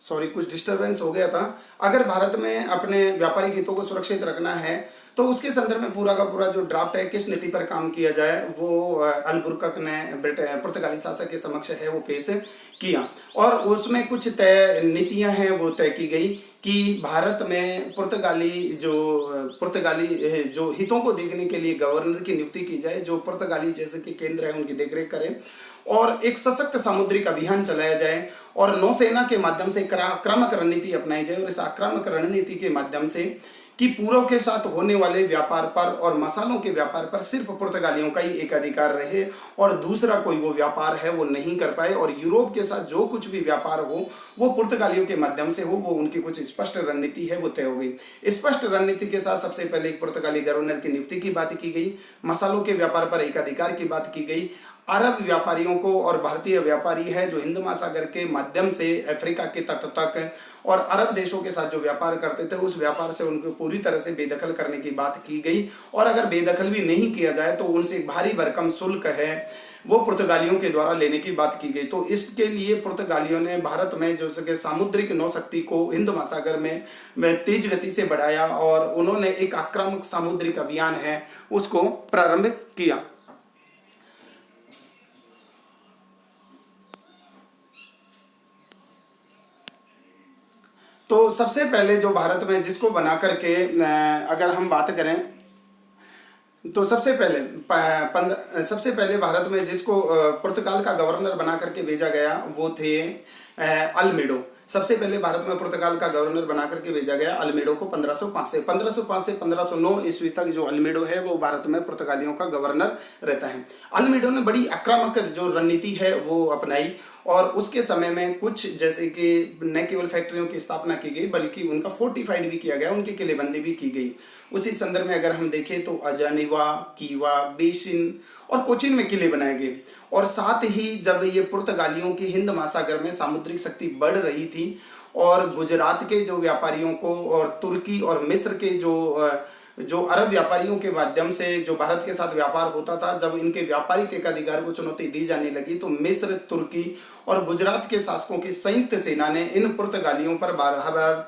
सॉरी कुछ डिस्टरबेंस हो गया था। अगर भारत में अपने व्यापारिक हितों को सुरक्षित रखना है, तो उसके संदर्भ में पूरा का पूरा जो ड्राफ्ट है किस नीति पर काम किया जाए, वो अल बुरकक ने पुर्तगाली शासक के समक्ष है वो पेश किया। और उसमें कुछ तय नीतियां हैं वो तय की गई कि भारत में पुर्तगाली जो हितों को देखने के लिए गवर्नर की नियुक्ति की जाए, जो पुर्तगाली जैसे कि केंद्र है उनकी देखरेख करें, और एक सशक्त सामुद्रिक अभियान चलाया जाए, और नौसेना के माध्यम से आक्रामक रणनीति अपनाई जाए, और इस आक्रामक रणनीति के माध्यम से कि पूर्व के साथ होने वाले व्यापार पर और मसालों के व्यापार पर सिर्फ पुर्तगालियों का ही एक अधिकार रहे और दूसरा कोई वो व्यापार है वो नहीं कर पाए, और यूरोप के साथ जो कुछ भी व्यापार हो वो पुर्तगालियों के माध्यम से हो, वो उनकी कुछ स्पष्ट रणनीति है वो तय हो गई। स्पष्ट रणनीति के साथ सबसे पहले एक पुर्तगाली गवर्नर की नियुक्ति की बात की गई, मसालों के व्यापार पर एक अधिकार की बात की गई, अरब व्यापारियों को और भारतीय व्यापारी है जो हिंद महासागर के माध्यम से अफ्रीका के तट तक और अरब देशों के साथ जो व्यापार करते थे उस व्यापार से उनको पूरी तरह से बेदखल करने की बात की गई, और अगर बेदखल भी नहीं किया जाए तो उनसे भारी भरकम शुल्क है वो पुर्तगालियों के द्वारा लेने की बात की गई। तो इसके लिए पुर्तगालियों ने भारत में जो सके सामुद्रिक नौशक्ति को हिंद महासागर में तेज गति से बढ़ाया और उन्होंने एक आक्रामक सामुद्रिक अभियान है उसको प्रारंभ किया। तो सबसे पहले जो भारत में जिसको बना करके अगर हम बात करें, तो सबसे पहले भारत में जिसको पुर्तगाल का गवर्नर बना करके भेजा गया वो थे अल्मेडो। सबसे पहले भारत में पुर्तगाल का गवर्नर बना करके भेजा गया अल्मेडो को 1505 से 1509 ईस्वी तक जो अल्मेडो है वो भारत में पुर्तगालियों का गवर्नर रहता है। अल्मेडो ने बड़ी आक्रामक जो रणनीति है वो अपनाई और उसके समय में कुछ जैसे कि न केवल फैक्ट्रियों की स्थापना की गई बल्कि उनका फोर्टिफाइड भी किया गया, उनकी किलेबंदी भी की गई। उसी संदर्भ में अगर हम देखें तो अजानिवा, कीवा, बेसिन और कोचीन में किले बनाए गए। और साथ ही जब ये पुर्तगालियों की हिंद महासागर में सामुद्रिक शक्ति बढ़ रही थी और गुजरात के जो व्यापारियों को और तुर्की और मिस्र के जो अरब व्यापारियों के माध्यम से जो भारत के साथ व्यापार होता था, जब इनके व्यापारिक एक अधिकार को चुनौती दी जाने लगी तो मिस्र, तुर्की और गुजरात के शासकों की संयुक्त सेना ने इन पुर्तगालियों पर बार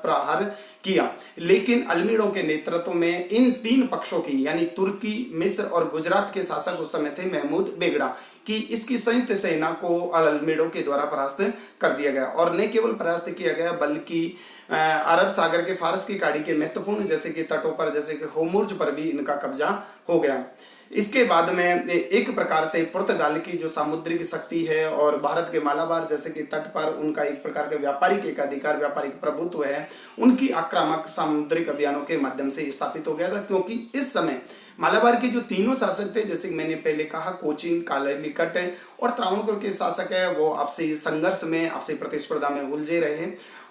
प्रहार किया। लेकिन अल्मेडो के नेतृत्व में इन तीन पक्षों की यानी तुर्की, मिस्र और गुजरात के शासक उस समय थे महमूद बेगड़ा कि इसकी संयुक्त सेना को अल्मेडो के द्वारा परास्त कर दिया गया। और न केवल परास्त किया गया बल्कि अरब सागर के फारस की खाड़ी के महत्वपूर्ण जैसे कि तटों पर जैसे कि होमुर्ज पर भी इनका कब्जा हो गया। इसके बाद में एक प्रकार से पुर्तगाल की जो सामुद्रिक शक्ति है और भारत के मालाबार जैसे कि तट पर उनका एक प्रकार का व्यापारिक एकाधिकार, व्यापारिक प्रभुत्व है, उनकी आक्रामक सामुद्रिक अभियानों के माध्यम से स्थापित हो गया था। क्योंकि इस समय मालाबार के जो तीनों शासक थे, जैसे मैंने पहले कहा, कोचिन, कालीकट और त्रावणकोर के शासक है, वो आपसी संघर्ष में, आपसी प्रतिस्पर्धा में उलझे रहे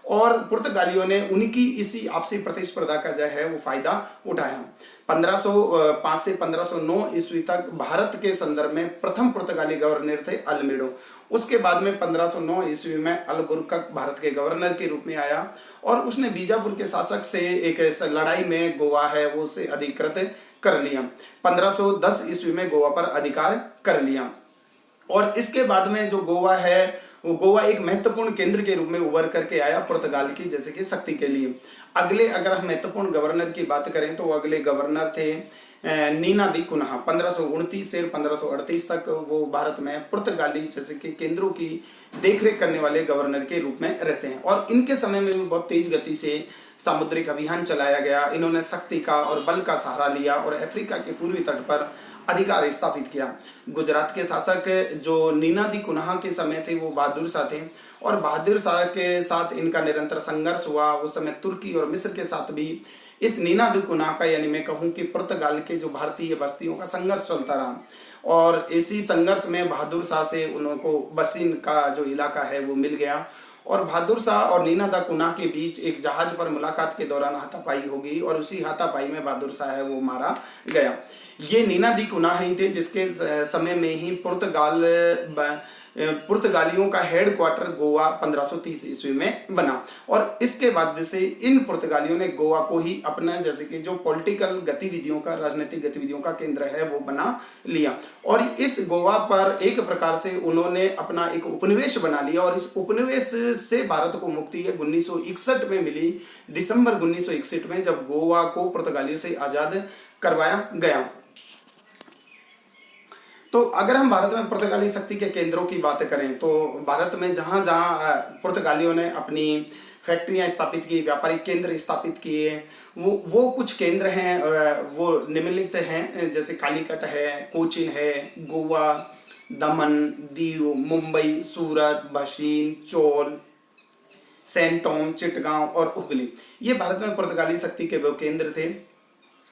और पुर्तगालियों ने उनकी इसी आपसी प्रतिस्पर्धा का जो है वो फायदा उठाया। 1505 से 1509 ईस्वी तक भारत के संदर्भ में प्रथम पुर्तगाली गवर्नर थे अल्मेडो। उसके बाद में 1509 ईस्वी में अलबुर्कक भारत के गवर्नर के रूप में आया और उसने बीजापुर के शासक से एक लड़ाई में गोवा है वो उसे अधिकृत कर लिया। 1510 ईस्वी में गोवा पर अधिकार कर लिया और इसके बाद में जो गोवा है वो गोवा एक महत्वपूर्ण केंद्र के रूप में उभर करके आया पुर्तगाल की जैसे कि शक्ति के लिए। अगले अगर हम महत्वपूर्ण गवर्नर की बात करें तो वो अगले गवर्नर थे नीना दी कुन्हा। 1529 से 1538 तक वो भारत में पुर्तगाली जैसे कि केंद्रों की देखरेख करने वाले गवर्नर के रूप में रहते हैं और इनके समय में भी बहुत तेज गति से सामुद्रिक अभियान चलाया गया। इन्होंने शक्ति का और बल का सहारा लिया और अफ्रीका के पूर्वी तट पर अधिकार स्थापित किया। गुजरात के शासक जो नीना दी कुन्हा के समय थे वो बहादुर शाह थे और बहादुर शाह के साथ इनका निरंतर संघर्ष हुआ। उस समय तुर्की और मिस्र के साथ भी इस नीना दी कुन्हा का, यानी मैं कहूँ कि पुर्तगाल के जो भारतीय बस्तियों का संघर्ष चलता रहा और इसी संघर्ष में बहादुर शाह से उनको बसीन का जो इलाका है वो मिल गया और बहादुर शाह और नीना दा कुन्हा के बीच एक जहाज पर मुलाकात के दौरान हाथापाई होगी और उसी हाथापाई में बहादुर शाह है वो मारा गया। ये नीना दी कुन्हा ही थे जिसके समय में ही पुर्तगालियों का हेड क्वार्टर गोवा 1530 ईस्वी में बना और इसके बाद से इन पुर्तगालियों ने गोवा को ही अपना जैसे कि जो पॉलिटिकल गतिविधियों का, राजनीतिक गतिविधियों का केंद्र है वो बना लिया और इस गोवा पर एक प्रकार से उन्होंने अपना एक उपनिवेश बना लिया और इस उपनिवेश से भारत को मुक्ति है 1961 में मिली, दिसंबर 1961 में, जब गोवा को पुर्तगालियों से आजाद करवाया गया। तो अगर हम भारत में पुर्तगाली शक्ति के केंद्रों की बात करें तो भारत में जहाँ जहाँ पुर्तगालियों ने अपनी फैक्ट्रियाँ स्थापित की, व्यापारिक केंद्र स्थापित किए, वो कुछ केंद्र हैं वो निम्नलिखित हैं, जैसे कालीकट है, कोचीन है, गोवा, दमन, दीव, मुंबई, सूरत, भशीन, चोल, सेंट टॉम, चिटगांव और हुगली। ये भारत में पुर्तगाली शक्ति के वो केंद्र थे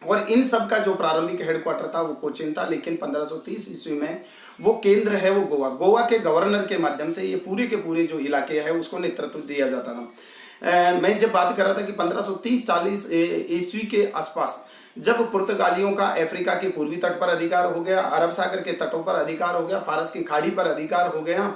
और इन सब का जो प्रारंभिक हेडक्वार्टर था वो कोचीन था, लेकिन 1530 ईस्वी में वो केंद्र है वो गोवा के गवर्नर के माध्यम से ये पूरे के पूरे जो इलाके है उसको नेतृत्व दिया जाता था। मैं जब बात कर रहा था कि 1530-40 ईस्वी के आसपास जब पुर्तगालियों का अफ्रीका के पूर्वी तट पर अधिकार हो गया, अरब सागर के तटों पर अधिकार हो गया, फारस की खाड़ी पर अधिकार हो गया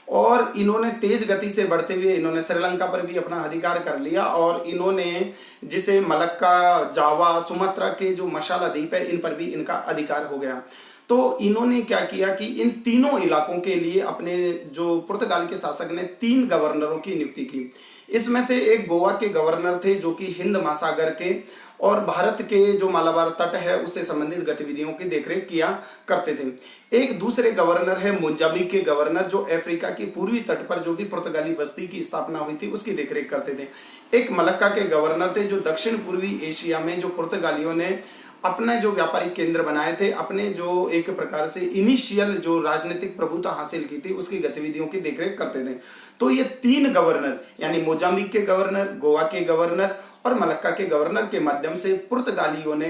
और इन्होंने तेज गति से बढ़ते हुए इन्होंने श्रीलंका पर भी अपना अधिकार कर लिया और इन्होंने जिसे मलक्का, जावा, सुमात्रा के जो मशाला द्वीप है इन पर भी इनका अधिकार हो गया। तो इन्होंने क्या किया कि इन तीनों इलाकों के लिए अपने जो पुर्तगाल के शासक ने 3 गवर्नरों की नियुक्ति की। इसमें से एक गोवा के गवर्नर थे जो कि हिंद महासागर के और भारत के जो मालाबार तट है उससे संबंधित गतिविधियों की देखरेख किया करते थे। एक दूसरे गवर्नर है मोजाम्बिक के गवर्नर जो अफ्रीका के पूर्वी तट पर जो भी पुर्तगाली बस्ती की स्थापना हुई थी उसकी देखरेख करते थे। एक मलक्का के गवर्नर थे जो दक्षिण पूर्वी एशिया में जो पुर्तगालियों ने अपने जो व्यापारिक केंद्र बनाए थे, अपने जो एक प्रकार से इनिशियल जो राजनीतिक प्रभुता हासिल की थी उसकी गतिविधियों की देखरेख करते थे। तो ये 3 गवर्नर यानी मोजाम्बिक के गवर्नर, गोवा के गवर्नर और मलक्का के गवर्नर के माध्यम से पुर्तगालियों ने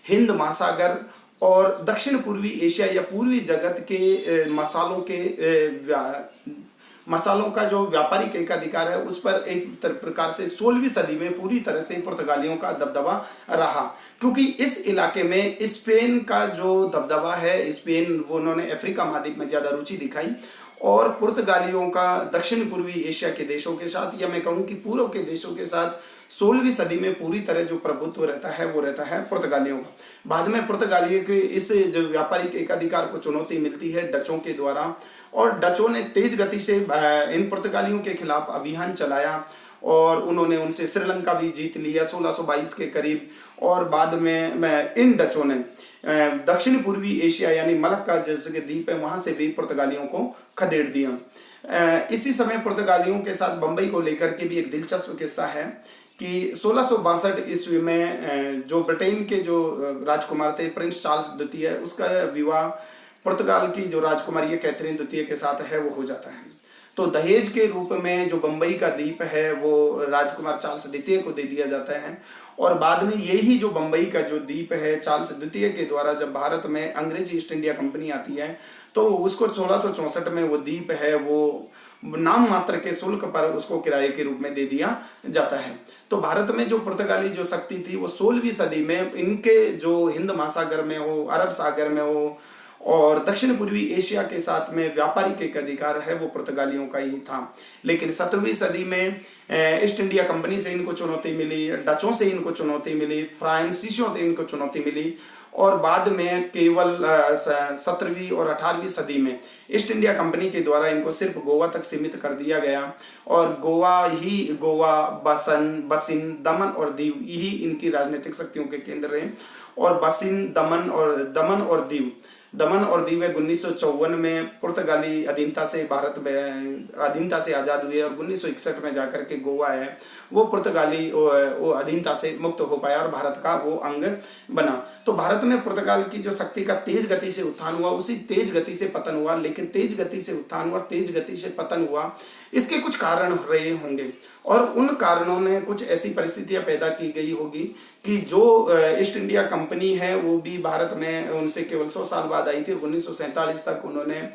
हिंद महासागर और दक्षिण पूर्वी एशिया या पूर्वी जगत के मसालों का जो व्यापारिक एकाधिकार है उस पर एक प्रकार से 16वीं सदी में पूरी तरह से पुर्तगालियों का दबदबा रहा, क्योंकि इस इलाके में स्पेन का जो दबदबा है, स्पेन वो उन्होंने अफ्रीका महाद्वीप में ज़्यादा रुचि दिखाई और पुर्तगालियों का दक्षिण पूर्वी एशिया के देशों के साथ या मैं कहूँ कि पूर्व के देशों के साथ 16वीं सदी में पूरी तरह जो प्रभुत्व रहता है वो रहता है पुर्तगालियों का। बाद में पुर्तगालियों के इस जो व्यापारिक एकाधिकार को चुनौती मिलती है डचों के द्वारा और डचों ने तेज गति से इन पुर्तगालियों के खिलाफ अभियान चलाया और उन्होंने उनसे श्रीलंका भी जीत लिया 1622 के करीब और बाद में इन डचों ने दक्षिण पूर्वी एशिया यानी मलक्का जैसे के द्वीप है वहां से भी पुर्तगालियों को खदेड़ दिया। इसी समय पुर्तगालियों के साथ बंबई को लेकर के भी एक दिलचस्प किस्सा है, कि 1662 ईस्वी में जो ब्रिटेन के जो राजकुमार थे प्रिंस चार्ल्स द्वितीय, उसका विवाह पुर्तगाल की जो राजकुमारी कैथरीन द्वितीय के साथ है वो हो जाता है। तो दहेज के रूप में जो बम्बई का द्वीप है वो राजकुमार चार्ल्स द्वितीय को दे दिया जाता है। और बाद में यही जो बम्बई का जो द्वीप है चार्ल्स द्वितीय के द्वारा जब भारत में अंग्रेजी ईस्ट इंडिया कंपनी आती है तो उसको 1664 में वो द्वीप है वो नाम मात्र के शुल्क पर उसको किराए के रूप में दे दिया जाता है। तो भारत में जो पुर्तगाली जो शक्ति थी वो 16वीं सदी में इनके जो हिंद महासागर में हो, अरब सागर में हो और दक्षिण पूर्वी एशिया के साथ में व्यापारिक एक अधिकार है वो पुर्तगालियों का ही था। लेकिन 17वीं सदी में ईस्ट इंडिया कंपनी से इनको चुनौती मिली, डचों से इनको चुनौती मिली, फ्रांसीसियों से इनको चुनौती मिली और बाद में केवल 17वीं और 18वीं सदी में ईस्ट इंडिया कंपनी के द्वारा इनको सिर्फ गोवा तक सीमित कर दिया गया और गोवा, बसिन, दमन और दीव यही इनकी राजनीतिक शक्तियों के केंद्र रहे। और बसिन, दमन और दीव 1954 में पुर्तगाली अधीनता से आज़ाद हुए और 1961 में जाकर के गोवा है वो पुर्तगाली वो अधीनता से मुक्त हो पाया और भारत का वो अंग बना। तो भारत में पुर्तगाल की जो शक्ति का तेज गति से उत्थान हुआ उसी तेज गति से पतन हुआ। लेकिन तेज गति से उत्थान हुआ, तेज गति से पतन हुआ, इसके कुछ कारण रहे होंगे और उन कारणों ने कुछ ऐसी परिस्थितियां पैदा की गई होगी कि जो ईस्ट इंडिया कंपनी है वो भी भारत में उनसे केवल 100 साल बाद आई थी। 1947 तक उन्होंने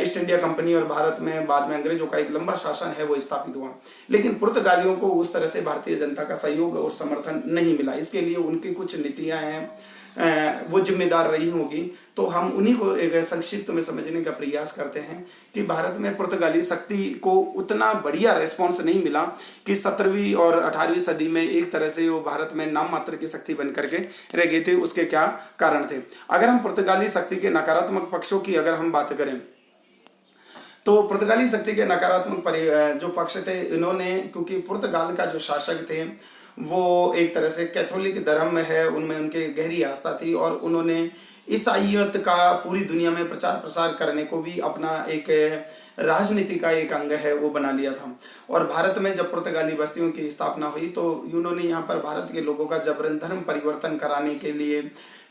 ईस्ट इंडिया कंपनी और भारत में बाद में अंग्रेजों का एक लंबा शासन है वो स्थापित हुआ। लेकिन पुर्तगालियों को उस तरह से भारतीय जनता का सहयोग और समर्थन नहीं मिला। इसके लिए उनकी कुछ नीतियां हैं वो जिम्मेदार रही होगी। तो हम उन्हीं को एक संक्षिप्त में समझने का प्रयास करते हैं कि भारत में पुर्तगाली शक्ति को उतना बढ़िया रेस्पॉन्स नहीं मिला कि 17वीं और 18वीं सदी में एक तरह से वो भारत में नाम मात्र की शक्ति बन करके रह गए थे। उसके क्या कारण थे? अगर हम पुर्तगाली शक्ति के नकारात्मक पक्षों की अगर हम बात करें तो पुर्तगाली शक्ति के नकारात्मक जो पक्ष थे, इन्होंने क्योंकि पुर्तगाल का जो शासक थे वो एक तरह से कैथोलिक धर्म में है उनमें उनके गहरी आस्था थी और उन्होंने ईसाइयत का पूरी दुनिया में प्रचार प्रसार करने को भी अपना एक राजनीति का एक अंग है वो बना लिया था। और भारत में जब पुर्तगाली बस्तियों की स्थापना हुई तो उन्होंने यहाँ पर भारत के लोगों का जबरन धर्म परिवर्तन कराने के लिए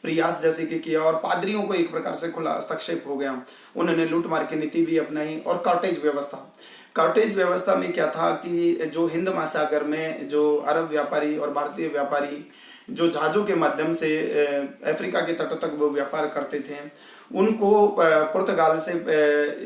प्रयास जैसे कि किया और पादरियों को एक प्रकार से खुला हस्तक्षेप हो गया। उन्होंने लूटमार की नीति भी अपनाई और कॉटेज व्यवस्था में क्या था कि जो हिंद महासागर में जो अरब व्यापारी और भारतीय व्यापारी जो जहाज़ों के माध्यम से अफ्रीका के तटों तक वो व्यापार करते थे, उनको पुर्तगाल से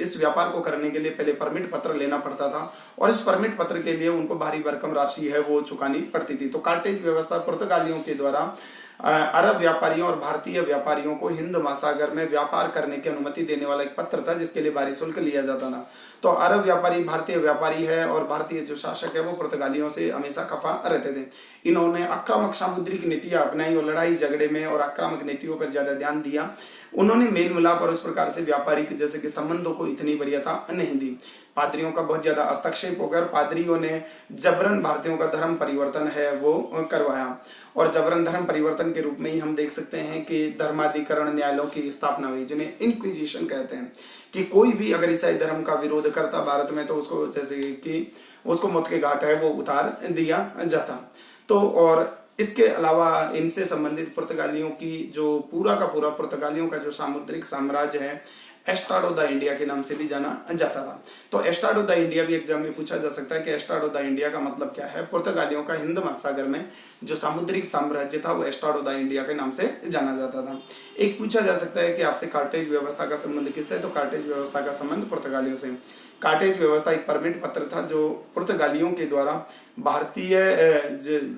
इस व्यापार को करने के लिए पहले परमिट पत्र लेना पड़ता था और इस परमिट पत्र के लिए उनको भारी भरकम राशि है वो चुकानी पड़ती थी। तो कॉटेज व्यवस्था पुर्तगालियों के द्वारा अरब व्यापारियों और भारतीय व्यापारियों को हिंद महासागर में व्यापार करने की अनुमति देने वाला एक पत्र था जिसके लिए भारी शुल्क लिया जाता था। तो अरब व्यापारी भारतीय व्यापारी है और भारतीय जो शासक है वो पुर्तगालियों से हमेशा खफा रहते थे। इन्होंने आक्रामक सामुद्रिक नीतियां अपनाई और लड़ाई झगड़े में और आक्रामक नीतियों पर ज्यादा ध्यान दिया। उन्होंने मेल मिलाप और उस प्रकार से व्यापारिक जैसे कि संबंधों को इतनी वरीयता नहीं दी। पादरियों का बहुत ज्यादा हस्तक्षेप होकर पादरियों ने जबरन भारतीयों का धर्म परिवर्तन है वो करवाया और जबरन धर्म परिवर्तन के रूप में ही हम देख सकते हैं कि धर्माधिकरण न्यायालयों की स्थापना हुई जिन्हें इंक्विजिशन कहते हैं कि कोई भी अगर ईसाई धर्म का विरोध करता भारत में तो उसको जैसे कि उसको मौत के घाट है वो उतार दिया जाता। तो और इसके अलावा इनसे संबंधित पुर्तगालियों की जो पूरा का पूरा पुर्तगालियों का जो सामुद्रिक साम्राज्य है एस्टाडो द इंडिया के नाम से भी जाना जाता था। तो एस्टाडो द इंडिया भी एग्जाम में पूछा जा सकता है कि एस्टाडो द इंडिया का मतलब क्या है। पुर्तगालियों का हिंद महासागर में जो सामुद्रिक साम्राज्य था वो एस्टाडो द इंडिया के नाम से जाना जाता था। एक पूछा जा सकता है कि आपसे कार्टेज व्यवस्था का संबंध किससे, तो कार्टेज व्यवस्था का संबंध पुर्तगालियों से। कार्टेज व्यवस्था एक परमिट पत्र था जो पुर्तगालियों के द्वारा भारतीय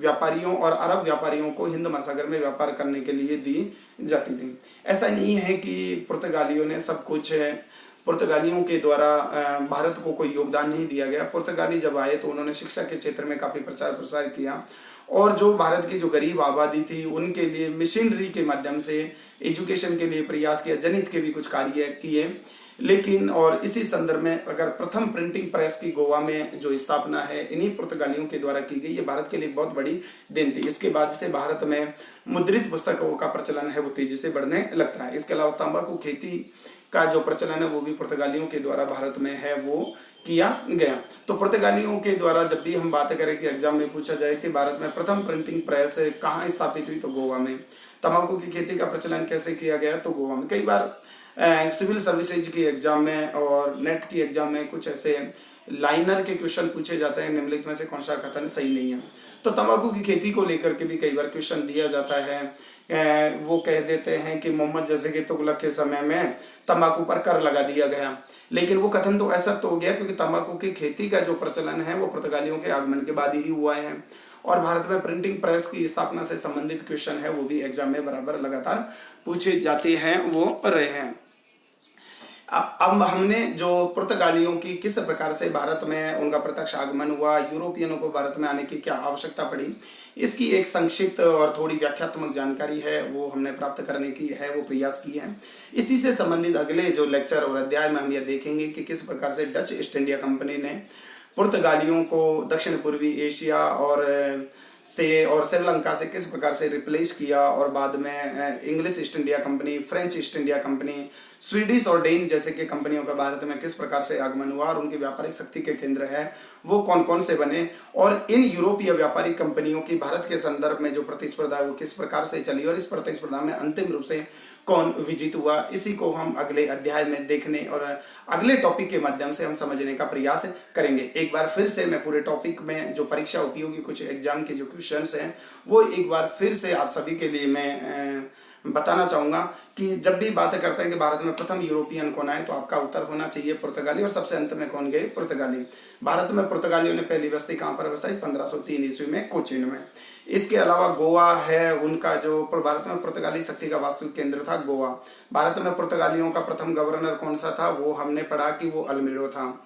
व्यापारियों और अरब व्यापारियों को हिंद महासागर में व्यापार करने के लिए दी जाती थी। ऐसा नहीं है कि पुर्तगालियों ने सब कुछ पुर्तगालियों के द्वारा भारत को कोई योगदान नहीं दिया गया। पुर्तगाली जब आए तो उन्होंने शिक्षा के क्षेत्र में काफ़ी प्रचार प्रसार किया और जो भारत की जो गरीब आबादी थी उनके लिए मिशनरी के माध्यम से एजुकेशन के लिए प्रयास किया, जनहित के भी कुछ कार्य किए। लेकिन और इसी संदर्भ में अगर प्रथम प्रिंटिंग प्रेस की गोवा में जो स्थापना है इन्हीं पुर्तगालियों के द्वारा की गई, ये भारत के लिए बहुत बड़ी देन थी। इसके बाद से भारत में मुद्रित पुस्तकों का प्रचलन है वो तेजी से बढ़ने लगता है। इसके अलावा तंबाकू खेती का जो प्रचलन है वो भी पुर्तगालियों के द्वारा भारत में है वो किया गया। तो पुर्तगालियों के द्वारा जब भी हम बात करें कि एग्जाम में पूछा जाए कि भारत में प्रथम प्रिंटिंग प्रेस कहाँ स्थापित हुई, तो गोवा में। तंबाकू की खेती का प्रचलन कैसे किया गया, तो गोवा में। कई बार सिविल सर्विसेज की एग्जाम में और नेट की एग्जाम में कुछ ऐसे लाइनर के क्वेश्चन पूछे जाते हैं, निम्नलिखित में से कौन सा कथन सही नहीं है। तो तंबाकू की खेती को लेकर के भी कई बार क्वेश्चन दिया जाता है। वो कह देते हैं कि मोहम्मद जैसे के तुगलक के समय में तंबाकू पर कर लगा दिया गया, लेकिन वो कथन तो ऐसा तो हो गया क्योंकि तंबाकू की खेती का जो प्रचलन है वो पुर्तगालियों के आगमन के बाद ही हुआ है। और भारत में प्रिंटिंग प्रेस की स्थापना से संबंधित क्वेश्चन है वो भी एग्जाम में बराबर लगातार पूछे जाते हैं, वो रहे हैं। अब हमने जो पुर्तगालियों की किस प्रकार से भारत में उनका प्रत्यक्ष आगमन हुआ, यूरोपियनों को भारत में आने की क्या आवश्यकता पड़ी, इसकी एक संक्षिप्त और थोड़ी व्याख्यात्मक जानकारी है वो हमने प्राप्त करने की है, वो प्रयास की है। इसी से संबंधित अगले जो लेक्चर और अध्याय में हम यह देखेंगे कि किस प्रकार से डच ईस्ट इंडिया कंपनी ने पुर्तगालियों को दक्षिण पूर्वी एशिया और श्रीलंका से किस प्रकार से रिप्लेस किया, और बाद में English east India company, French east India company, Swedish और डेन जैसे कि कंपनियों का भारत में किस प्रकार से आगमन हुआ और उनकी व्यापारिक शक्ति के केंद्र है वो कौन कौन से बने, और इन यूरोपीय व्यापारिक कंपनियों की भारत के संदर्भ में जो प्रतिस्पर्धा है वो किस प्रकार से चली और इस प्रतिस्पर्धा में अंतिम रूप से कौन विजित हुआ, इसी को हम अगले अध्याय में देखने और अगले टॉपिक के माध्यम से हम समझने का प्रयास करेंगे। एक बार फिर से मैं पूरे टॉपिक में जो परीक्षा उपयोगी कुछ एग्जाम के जो क्वेश्चंस हैं वो एक बार फिर से आप सभी के लिए मैं बताना चाहूँगा कि जब भी बात करते हैं कि भारत में प्रथम यूरोपियन कौन आए, तो आपका उत्तर होना चाहिए पुर्तगाली, और सबसे अंत में कौन गए, पुर्तगाली। भारत में पुर्तगालियों ने पहली बस्ती कहाँ पर बसाई, 1503 ईस्वी में कोचीन में। इसके अलावा गोवा है उनका जो भारत में पुर्तगाली शक्ति का वास्तविक केंद्र था, गोवा। भारत में पुर्तगालियों का प्रथम गवर्नर कौन सा था, वो हमने पढ़ा कि वो अल्मेडो था।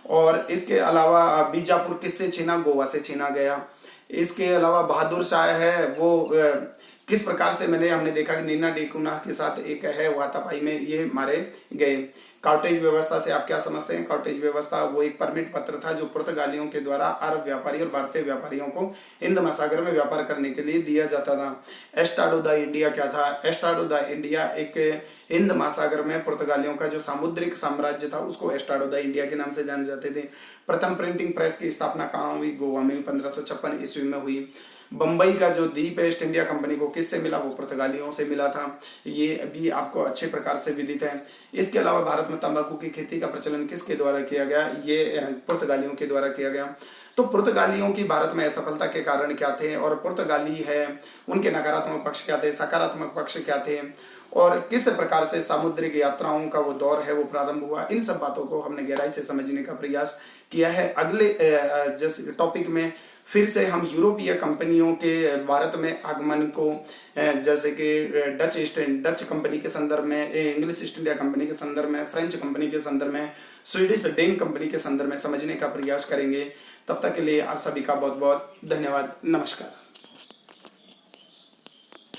और इसके अलावा बीजापुर किससे छीना, गोवा से छीना गया। इसके अलावा बहादुर शाह है वो किस प्रकार से हमने देखा कि नीना डेकुना के साथ एक है वातापाई में ये मारे गए। कॉटेज व्यवस्था से आप क्या समझते हैं, कॉटेज व्यवस्था वो एक परमिट पत्र था जो पुर्तगालियों के द्वारा अरब व्यापारी और भारतीय व्यापारियों को हिंद महासागर में व्यापार करने के लिए दिया जाता था। एस्टाडो द इंडिया क्या था, एस्टाडो द इंडिया एक हिंद महासागर में पुर्तगालियों का जो सामुद्रिक साम्राज्य था उसको एस्टाडो द इंडिया के नाम से जाने जाते थे। प्रथम प्रिंटिंग प्रेस की स्थापना कहाँ हुई, गोवा में 1556 ईस्वी में हुई। बम्बई का जो द्वीप ईस्ट इंडिया कंपनी को किससे मिला, वो पुर्तगालियों से मिला था, ये भी आपको अच्छे प्रकार से विदित है। इसके अलावा भारत में तंबाकू की खेती का प्रचलन किसके द्वारा किया गया, ये पुर्तगालियों के द्वारा किया गया। तो पुर्तगालियों की भारत में असफलता के कारण क्या थे, और पुर्तगाली है उनके नकारात्मक पक्ष क्या थे, सकारात्मक पक्ष क्या थे, और किस प्रकार से सामुद्रिक यात्राओं का वो दौर है वो प्रारंभ हुआ, इन सब बातों को हमने गहराई से समझने का प्रयास किया है। अगले जैसे टॉपिक में फिर से हम यूरोपीय कंपनियों के भारत में आगमन को जैसे कि डच कंपनी के संदर्भ में, इंग्लिश ईस्ट इंडिया कंपनी के संदर्भ में, फ्रेंच कंपनी के संदर्भ में, स्वीडिश डेन कंपनी के संदर्भ में समझने का प्रयास करेंगे। तब तक के लिए आप सभी का बहुत बहुत धन्यवाद। नमस्कार।